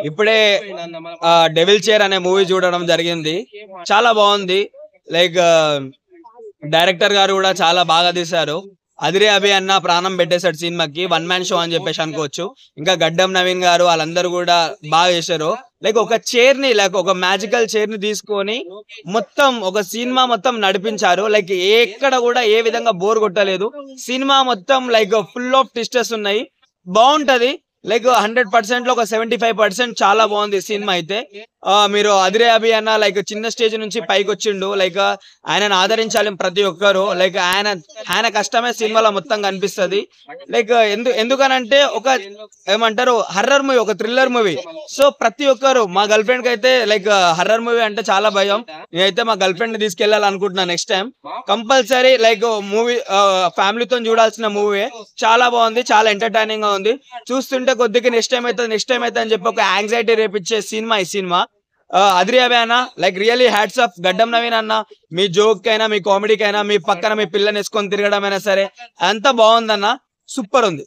ఇప్పుడే devil chair అనే movie చూడడం జరిగింది. చాలా బాగుంది. లైక్ డైరెక్టర్ గారు కూడా చాలా బాగా తీశారు. అదిరే అభి అన్న ప్రాణం పెట్టేశాడు సినిమాకి. వన్ మ్యాన్ షో అని చెప్పేసి అనుకోవచ్చు. ఇంకా గడ్డం నవీన్ గారు వాళ్ళందరూ కూడా బాగా చేశారు. లైక్ ఒక చైర్ ని, లైక్ ఒక మ్యాజికల్ చైర్ ని తీసుకొని మొత్తం ఒక సినిమా మొత్తం నడిపించారు. లైక్ ఎక్కడ కూడా ఏ విధంగా బోర్ కొట్టలేదు. సినిమా మొత్తం లైక్ ఫుల్ ఆఫ్ ట్విస్టర్స్ ఉన్నాయి. బాగుంటది. లైక్ 100% లో ఒక 75% చాలా బాగుంది సినిమా అయితే. మీరు అదిరే అభి అన్న లైక్ చిన్న స్టేజ్ నుంచి పైకి వచ్చిండు. లైక్ ఆయనను ఆదరించాలి ప్రతి ఒక్కరు. లైక్ ఆయన కష్టమే సినిమాలో మొత్తం కనిపిస్తుంది. లైక్ ఎందుకనంటే ఒక ఏమంటారు హర్రర్ మూవీ, ఒక థ్రిల్లర్ మూవీ. సో ప్రతి ఒక్కరు, మా గర్ల్ ఫ్రెండ్ కి అయితే లైక్ హర్రర్ మూవీ అంటే చాలా భయం. నేనైతే మా గర్ల్ ఫ్రెండ్ ని తీసుకెళ్లాలనుకుంటున్నా next time. Compulsory like movie ఫ్యామిలీతో చూడాల్సిన మూవీ. చాలా బాగుంది, చాలా ఎంటర్టైనింగ్ గా ఉంది. చూస్తుంటే కొద్దిగా నెక్స్ట్ టైం అయితే అని చెప్పి ఒక యాంగ్జైటీ రేపిచ్చే సినిమా ఈ సినిమా. అదిరే అభి అన్న, లైక్ రియలీ హ్యాట్స్ ఆఫ్. గడ్డం నవీన్ అన్న, మీ జోక్ అయినా మీ కామెడీకైనా మీ పక్కన మీ పిల్లని వేసుకొని తిరగడం అయినా సరే అంతా బాగుందన్న. సూపర్ ఉంది.